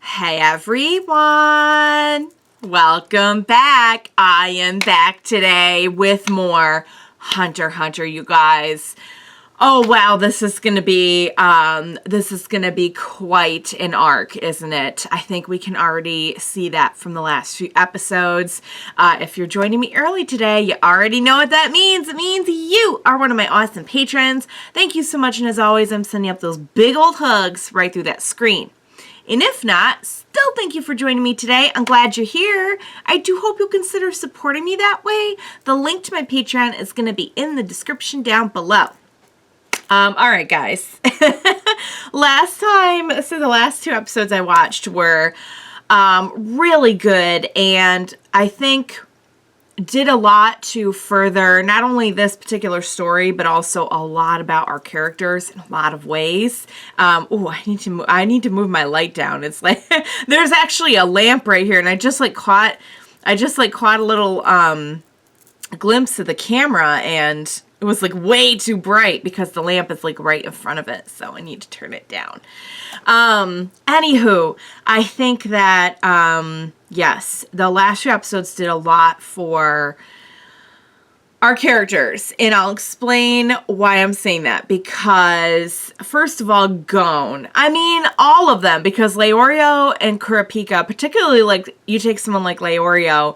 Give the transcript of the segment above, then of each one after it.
Hey everyone! Welcome back. I am back today with more Hunter x Hunter, you guys. Oh wow, this is gonna be quite an arc, isn't it? I think we can already see that from the last few episodes. If you're joining me early today, you already know what that means. It means you are one of my awesome patrons. Thank you so much, and as always, I'm sending up those big old hugs right through that screen. And if not, still thank you for joining me today. I'm glad you're here. I do hope you'll consider supporting me that way. The link to my Patreon is going to be in the description down below. All right, guys. The last two episodes I watched were really good, and I think did a lot to further not only this particular story, but also a lot about our characters in a lot of ways. Oh, I need to move my light down. It's like there's actually a lamp right here, and I just caught a little glimpse of the camera, and it was like way too bright because the lamp is like right in front of it, so I need to turn it down. Anywho, I think that yes, the last few episodes did a lot for our characters, and I'll explain why I'm saying that. Because first of all, Gon, I mean all of them, because Leorio and Kurapika, particularly like you take someone like Leorio,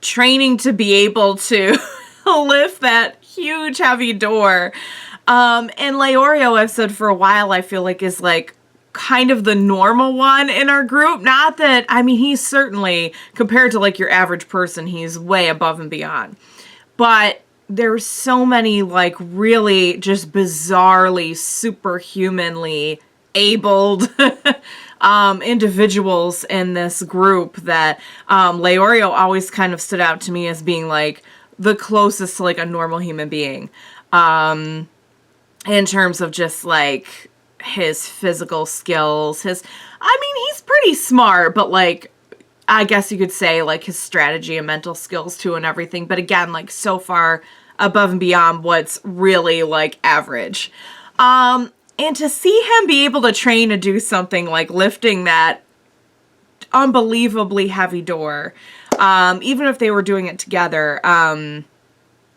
training to be able to lift that huge heavy door. And Leorio, I've said for a while, I feel like is like kind of the normal one in our group. Not that, I mean, he's certainly, compared to like your average person, he's way above and beyond. But there's so many like really just bizarrely, superhumanly abled individuals in this group that Leorio always kind of stood out to me as being like the closest to like a normal human being, in terms of just like his physical skills. He's pretty smart, but like, I guess you could say like his strategy and mental skills too and everything. But again, like so far above and beyond what's really like average. And to see him be able to train to do something like lifting that unbelievably heavy door, even if they were doing it together,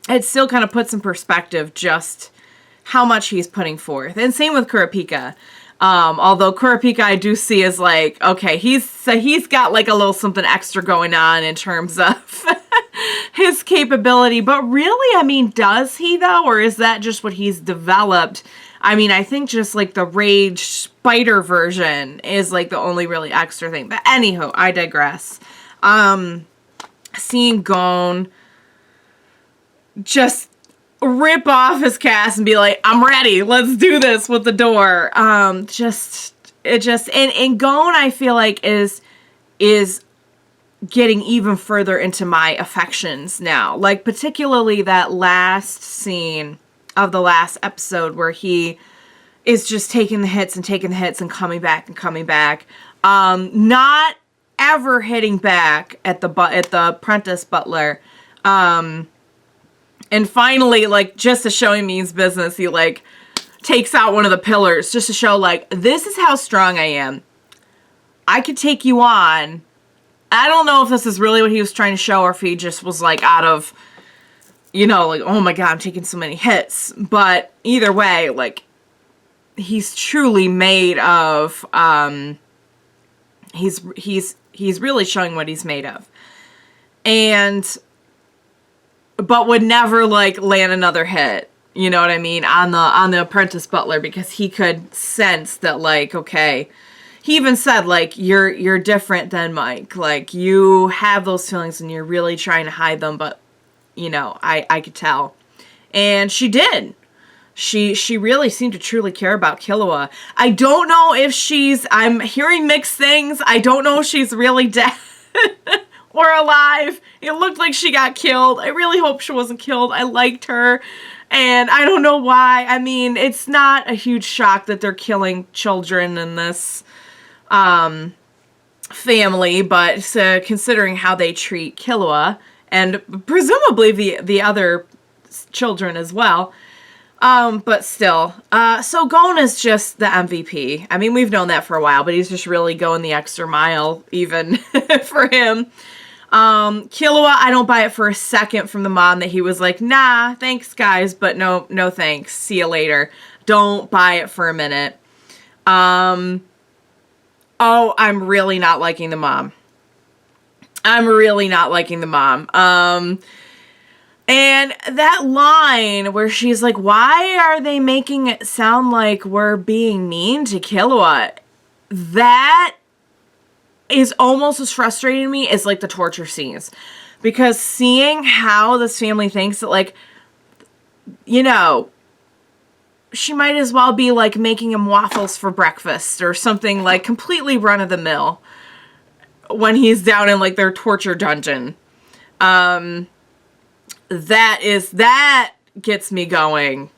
it still kind of puts in perspective just how much he's putting forth. And same with Kurapika. Although Kurapika I do see as like, okay, he's got like a little something extra going on in terms of his capability. But really, I mean, does he though? Or is that just what he's developed? I mean, I think just like the rage spider version is like the only really extra thing. But anywho, I digress. Seeing Gon just rip off his cast and be like, I'm ready, let's do this with the door. And Gon, I feel like is getting even further into my affections now. Like particularly that last scene of the last episode where he is just taking the hits and coming back and coming back. Not ever hitting back at the apprentice butler. And finally, like, just to show he means business, he, like, takes out one of the pillars just to show, like, this is how strong I am. I could take you on. I don't know if this is really what he was trying to show or if he just was, like, out of, you know, like, oh my god, I'm taking so many hits. But either way, like, he's truly made of, he's really showing what he's made of. But would never like land another hit, you know what I mean, on the apprentice butler, because he could sense that like, okay, he even said like, you're different than Mike, like you have those feelings and you're really trying to hide them, but you know, I could tell. And she did. She really seemed to truly care about Killua. I don't know if I'm hearing mixed things. I don't know if she's really dead or alive. It looked like she got killed. I really hope she wasn't killed. I liked her, and I don't know why. I mean, it's not a huge shock that they're killing children in this family, but considering how they treat Killua, and presumably the other children as well, But still. So Gon is just the MVP. I mean, we've known that for a while, but he's just really going the extra mile, even for him. Killua, I don't buy it for a second from the mom that he was like, nah, thanks guys, but no thanks. See you later. Don't buy it for a minute. Oh, I'm really not liking the mom. I'm really not liking the mom. And that line where she's like, why are they making it sound like we're being mean to Killua? That is almost as frustrating to me as like the torture scenes. Because seeing how this family thinks that, like, you know, she might as well be like making him waffles for breakfast or something like completely run of the mill when he's down in like their torture dungeon. That gets me going,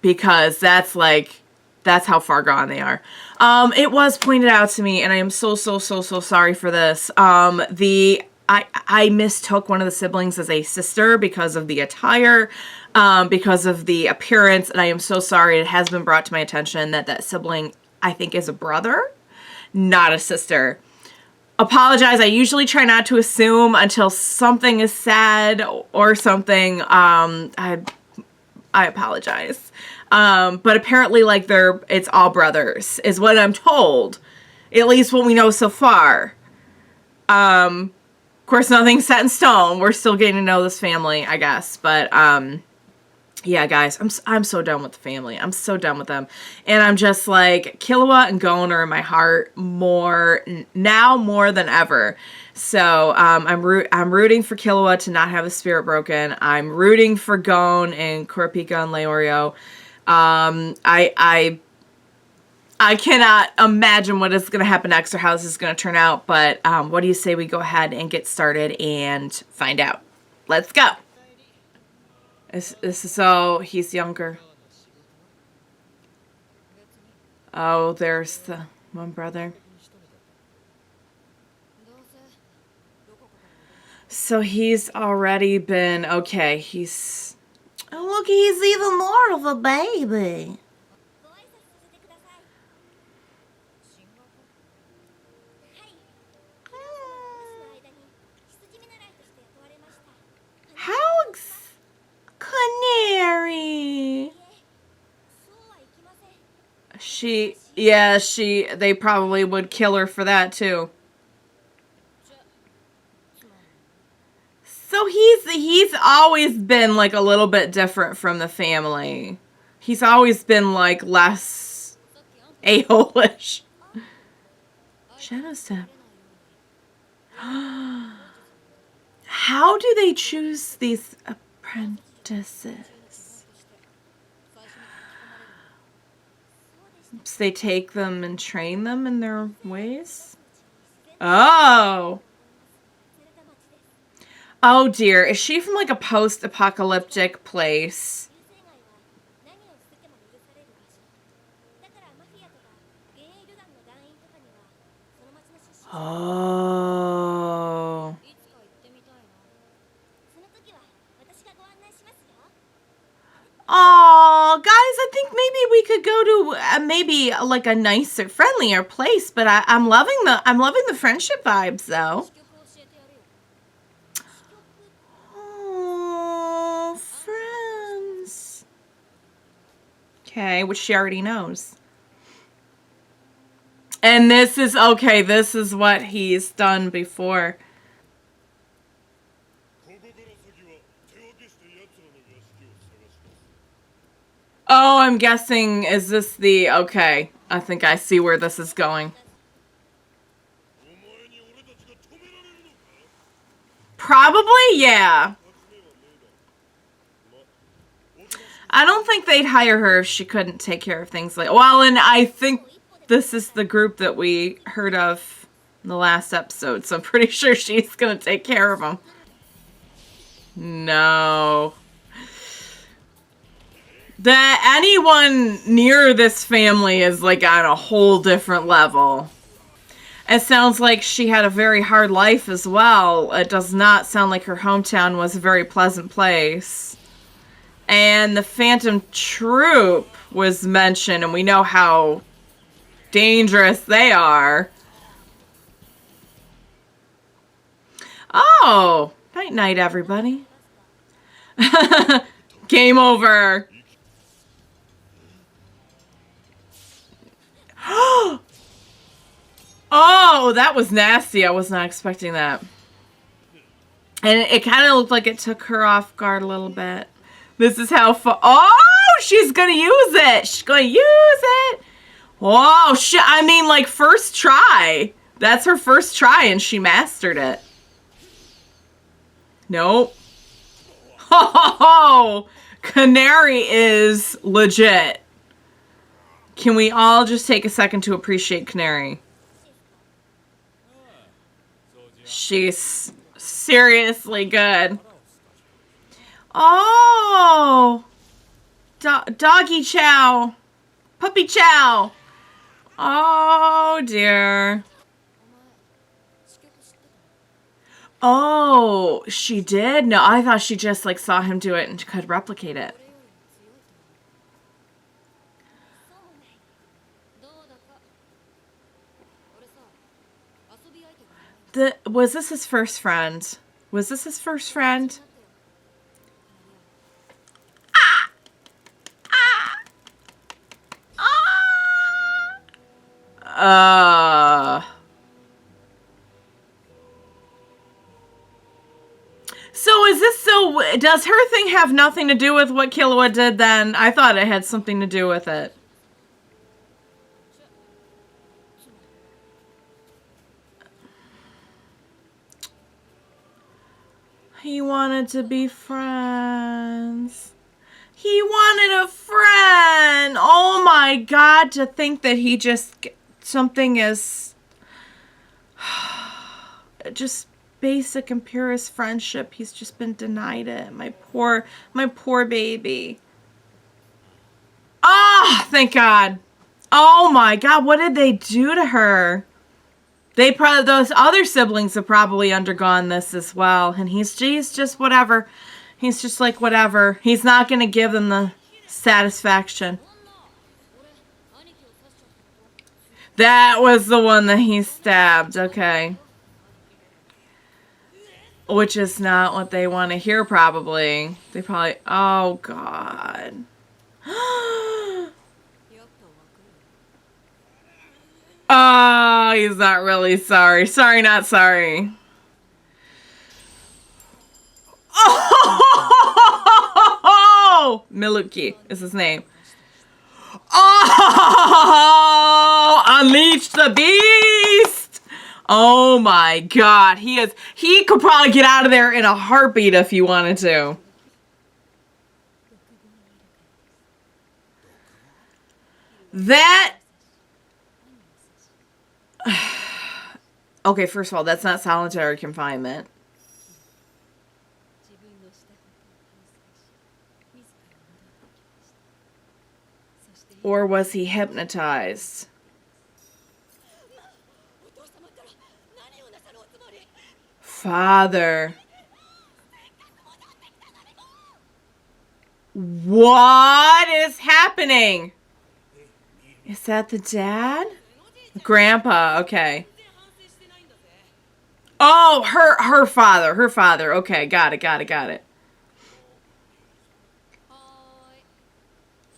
because that's how far gone they are. It was pointed out to me, and I am so sorry for this. I mistook one of the siblings as a sister because of the attire, because of the appearance, and I am so sorry. It has been brought to my attention that that sibling, I think, is a brother, not a sister. Apologize. I usually try not to assume until something is said or something. I apologize. But apparently, like, it's all brothers, is what I'm told. At least what we know so far. Of course, nothing's set in stone. We're still getting to know this family, I guess. But, yeah, guys, I'm so done with the family. I'm so done with them. And I'm just like, Killua and Gon are in my heart more than ever. So, I'm rooting for Killua to not have his spirit broken. I'm rooting for Gon and Kurapika and Leorio. I cannot imagine what is going to happen next or how this is going to turn out. But, what do you say we go ahead and get started and find out? Let's go. This is, so he's younger. Oh, there's the one brother. So he's already been, okay, he's, oh look, he's even more of a baby. Canary. They probably would kill her for that too. So he's always been like a little bit different from the family. He's always been like less a-hole-ish. Shadow Step. How do they choose these apprentices? So they take them and train them in their ways? Oh. Oh dear. Is she from like a post-apocalyptic place? Oh. Oh, guys, I think maybe we could go to maybe like a nicer, friendlier place. But I'm loving the friendship vibes, though. Oh, friends. Okay, which she already knows. And this is okay. This is what he's done before. Oh, I'm guessing, is this the... Okay, I think I see where this is going. Probably, yeah. I don't think they'd hire her if she couldn't take care of things like... Well, and I think this is the group that we heard of in the last episode, so I'm pretty sure she's gonna take care of them. No. That anyone near this family is like on a whole different level. It sounds like she had a very hard life as well. It does not sound like her hometown was a very pleasant place. And the Phantom Troop was mentioned, and we know how dangerous they are. Oh, night-night, everybody. Game over. Oh, that was nasty. I was not expecting that. And it kind of looked like it took her off guard a little bit. This is how far. Oh, she's going to use it. She's going to use it. Whoa, shit. I mean, like, first try. That's her first try, and she mastered it. Nope. Oh, Canary is legit. Can we all just take a second to appreciate Canary? She's seriously good. Oh, doggy chow, puppy chow. Oh dear. Oh, she did? No, I thought she just like saw him do it and could replicate it. Was this his first friend? Was this his first friend? Ah! Ah! Ah! So is this so? Does her thing have nothing to do with what Killua did then? I thought it had something to do with it. He wanted to be friends. He wanted a friend. Oh my God, to think that he just, something is just basic and purest friendship. He's just been denied it. My poor baby. Ah, oh, thank God. Oh my God, what did they do to her? They probably, those other siblings have probably undergone this as well. And he's just whatever. He's just like whatever. He's not going to give them the satisfaction. That was the one that he stabbed. Okay. Which is not what they want to hear probably. They probably, oh God. Oh, he's not really sorry. Sorry, not sorry. Oh! Miluki is his name. Oh! Unleash the beast! Oh my God. He could probably get out of there in a heartbeat if he wanted to. That... Okay, first of all, that's not solitary confinement. Or was he hypnotized? Father. What is happening? Is that the dad? Grandpa, okay. Oh, her father. Okay, got it.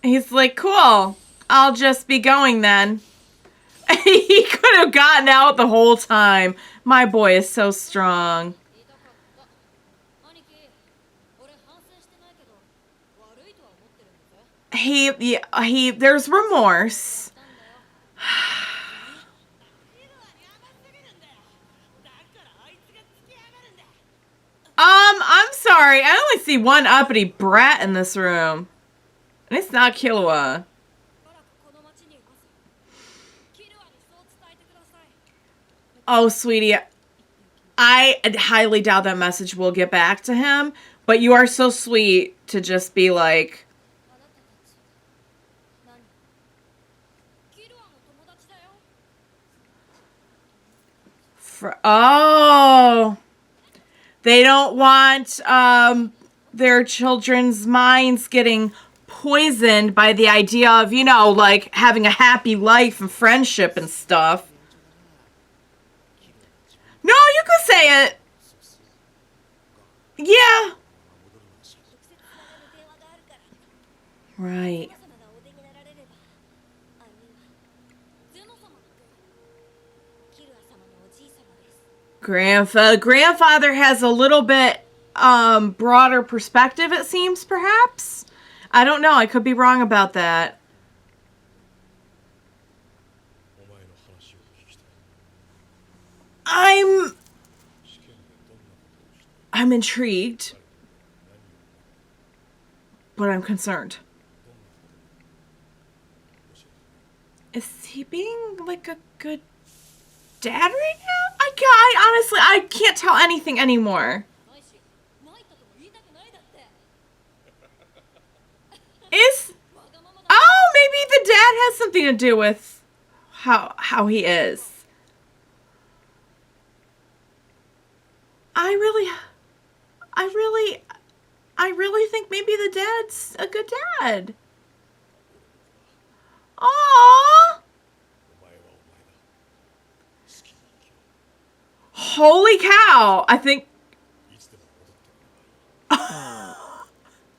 He's like, cool. I'll just be going then. He could have gotten out the whole time. My boy is so strong. There's remorse. I'm sorry. I only see one uppity brat in this room. And it's not Killua. Oh, sweetie. I highly doubt that message will get back to him. But you are so sweet to just be like... Oh... They don't want, their children's minds getting poisoned by the idea of, you know, like having a happy life and friendship and stuff. No, you could say it. Yeah. Right. Grandfather has a little bit broader perspective, it seems, perhaps. I don't know. I could be wrong about that. I'm intrigued, but I'm concerned. Is he being like a good dad right now? I honestly, I can't tell anything anymore. Is maybe the dad has something to do with how he is. I really think maybe the dad's a good dad. Aww. Holy cow. I think...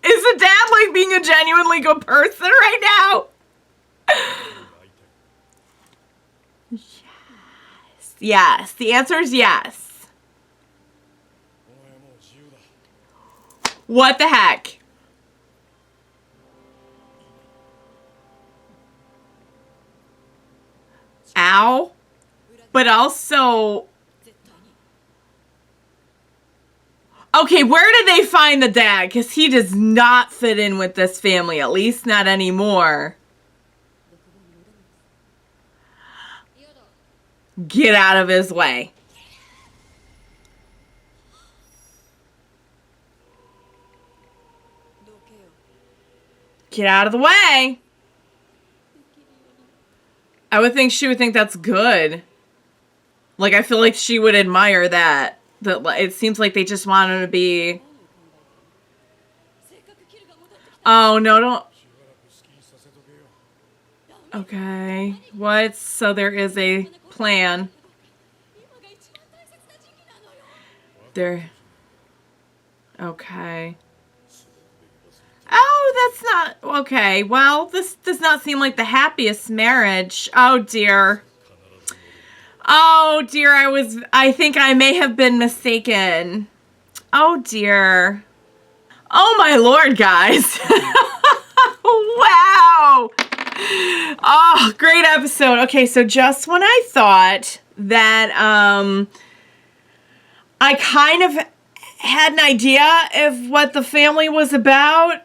Is the dad like being a genuinely good person right now? Yes. Yes. The answer is yes. What the heck? Ow. But also... Okay, where did they find the dad? Because he does not fit in with this family, at least not anymore. Get out of his way. Get out of the way. I would think she would think that's good. Like, I feel like she would admire that. That it seems like they just want him to be... Oh, no, don't... Okay. What? So there is a plan. There... Okay. Oh, that's not... Okay, well, this does not seem like the happiest marriage. Oh, dear. Oh, dear, I think I may have been mistaken. Oh, dear. Oh, my lord, guys. Wow. Oh, great episode. Okay, so just when I thought that I kind of had an idea of what the family was about,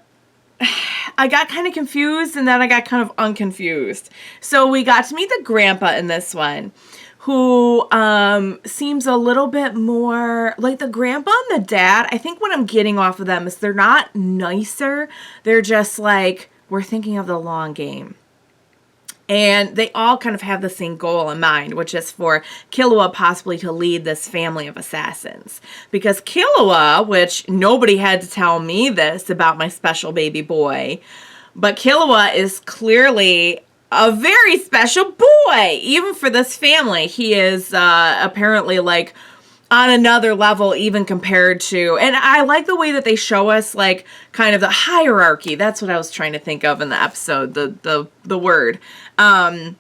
I got kind of confused, and then I got kind of unconfused. So we got to meet the grandpa in this one, who seems a little bit more like the grandpa and the dad. I think what I'm getting off of them is they're not nicer. They're just like, we're thinking of the long game. And they all kind of have the same goal in mind, which is for Killua possibly to lead this family of assassins. Because Killua, which nobody had to tell me this about my special baby boy, but Killua is clearly a very special boy, even for this family. He is apparently like on another level, even compared to, and I like the way that they show us like kind of the hierarchy. That's what I was trying to think of in the episode, the word, kind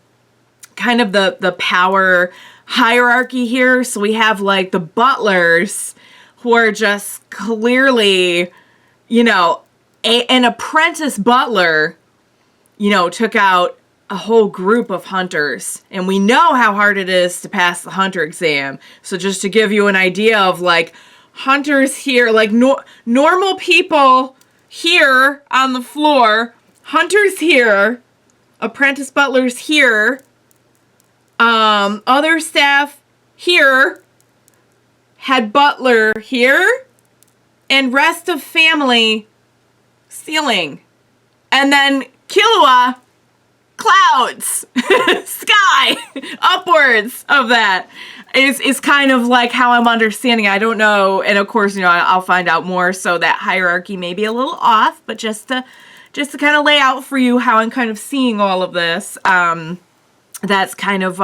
of the power hierarchy here. So we have like the butlers who are just clearly, you know, an apprentice butler, you know, took out a whole group of hunters, and we know how hard it is to pass the hunter exam. So just to give you an idea of like hunters here, like normal people here on the floor, hunters here, apprentice butlers here, other staff here, head butler here, and rest of family ceiling. And then Killua, clouds, sky, upwards of that. is kind of like how I'm understanding. I don't know. And of course, I'll find out more. So that hierarchy may be a little off, but just to kind of lay out for you how I'm kind of seeing all of this. That's kind of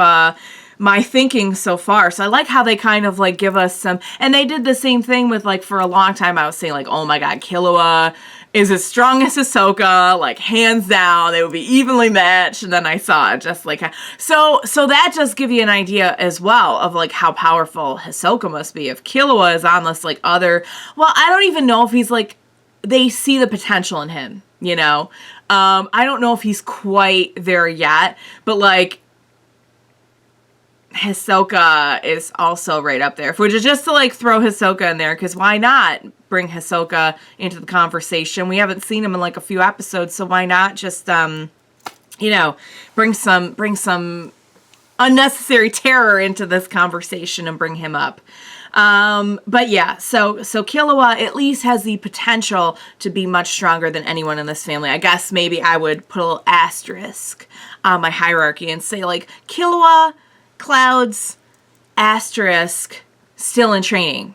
my thinking so far. So I like how they kind of like give us some, and they did the same thing with like, for a long time I was saying like, oh my God, Killua is as strong as Hisoka, like hands down, they would be evenly matched. And then I saw it just like, so that just give you an idea as well of like how powerful Hisoka must be. If Killua is on this like other, well, I don't even know if he's like, they see the potential in him, I don't know if he's quite there yet, but like, Hisoka is also right up there. If we're just to like throw Hisoka in there, because why not bring Hisoka into the conversation? We haven't seen him in like a few episodes, so why not just bring some unnecessary terror into this conversation and bring him up. But yeah, so Killua at least has the potential to be much stronger than anyone in this family. I guess maybe I would put a little asterisk on my hierarchy and say like Killua, Clouds, asterisk, still in training,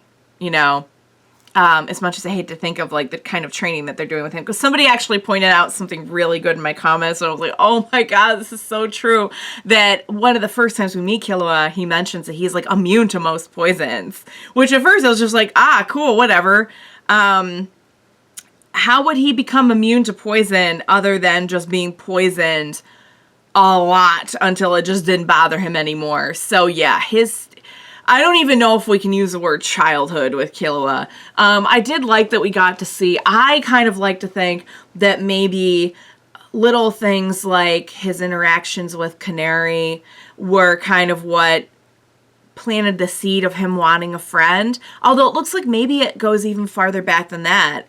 as much as I hate to think of like the kind of training that they're doing with him, because somebody actually pointed out something really good in my comments, and I was like, oh my God, this is so true, that one of the first times we meet Killua, he mentions that he's like immune to most poisons, which at first I was just like, cool, whatever. How would he become immune to poison other than just being poisoned a lot until it just didn't bother him anymore? So yeah, I don't even know if we can use the word childhood with Killua. I did like that we got to see, I kind of like to think that maybe little things like his interactions with Canary were kind of what planted the seed of him wanting a friend. Although it looks like maybe it goes even farther back than that.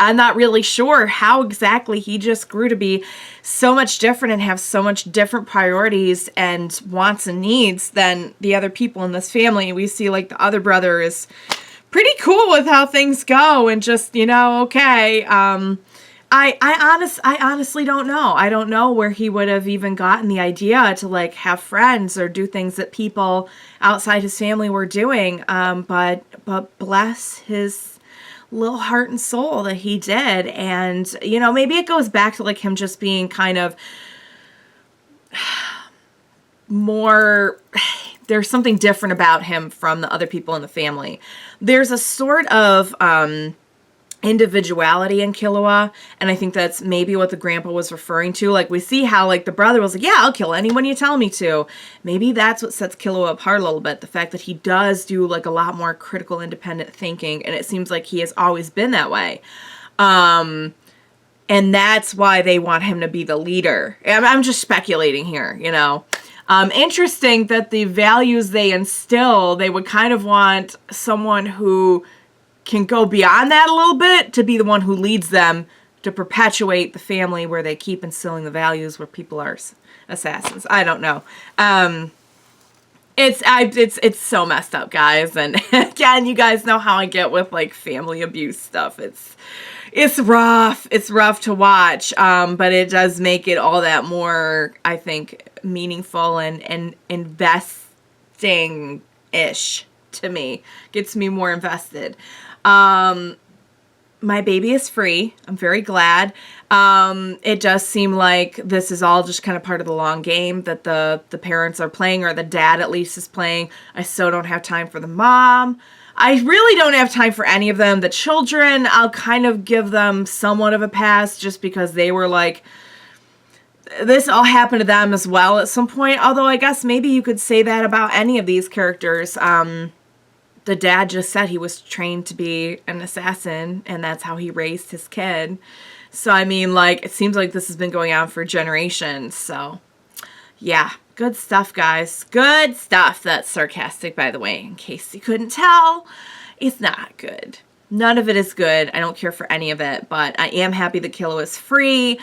I'm not really sure how exactly he just grew to be so much different and have so much different priorities and wants and needs than the other people in this family. We see like the other brother is pretty cool with how things go and just, okay. I honestly don't know. I don't know where he would have even gotten the idea to like have friends or do things that people outside his family were doing. But bless his little heart and soul that he did. And maybe it goes back to like him just being kind of more, there's something different about him from the other people in the family. There's a sort of individuality in Killua, and I think that's maybe what the grandpa was referring to. Like we see how like the brother was like, yeah, I'll kill anyone you tell me to. Maybe that's what sets Killua apart a little bit, the fact that he does do like a lot more critical, independent thinking, and it seems like he has always been that way. And that's why they want him to be the leader. I'm just speculating here, interesting that the values they instill, they would kind of want someone who can go beyond that a little bit to be the one who leads them to perpetuate the family where they keep instilling the values where people are assassins. I don't know. It's so messed up, guys. And again, you guys know how I get with like family abuse stuff. It's rough. It's rough to watch. But it does make it all that more, I think, meaningful and investing-ish to me. Gets me more invested. My baby is free. I'm very glad. It does seem like this is all just kind of part of the long game that the parents are playing, or the dad at least is playing. I so don't have time for the mom. I really don't have time for any of them. The children, I'll kind of give them somewhat of a pass just because they were like, this all happened to them as well at some point. Although I guess maybe you could say that about any of these characters. The dad just said he was trained to be an assassin, and that's how he raised his kid. So, I mean, like, it seems like this has been going on for generations. So, yeah, good stuff, guys. Good stuff. That's sarcastic, by the way, in case you couldn't tell. It's not good. None of it is good. I don't care for any of it, but I am happy that Killua is free.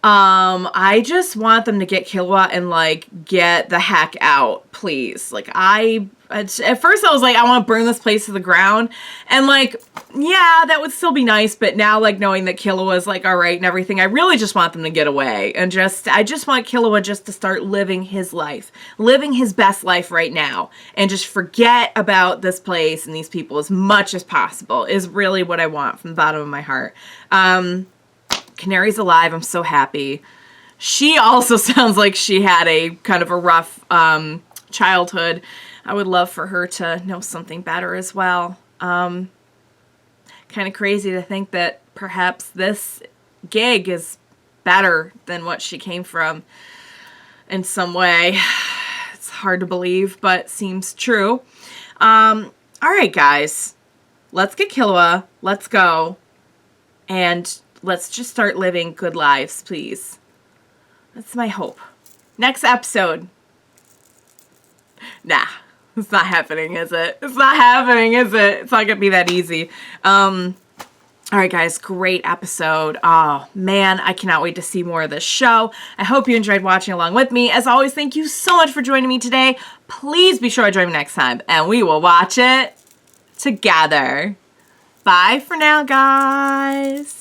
I just want them to get Killua and, like, get the heck out, please. Like, at first I was like, I want to burn this place to the ground. And, like, yeah, that would still be nice. But now, like, knowing that Killua is, like, all right and everything, I really just want them to get away. And I just want Killua just to start living his life. Living his best life right now. And just forget about this place and these people as much as possible is really what I want from the bottom of my heart. Canary's alive. I'm so happy. She also sounds like she had a kind of a rough childhood. I would love for her to know something better as well. Kind of crazy to think that perhaps this gig is better than what she came from in some way. It's hard to believe, but seems true. All right, guys. Let's get Killua. Let's go. And let's just start living good lives, please. That's my hope. Next episode. Nah, it's not happening, is it? It's not happening, is it? It's not gonna be that easy. All right, guys, great episode. Oh, man, I cannot wait to see more of this show. I hope you enjoyed watching along with me. As always, thank you so much for joining me today. Please be sure to join me next time, and we will watch it together. Bye for now, guys.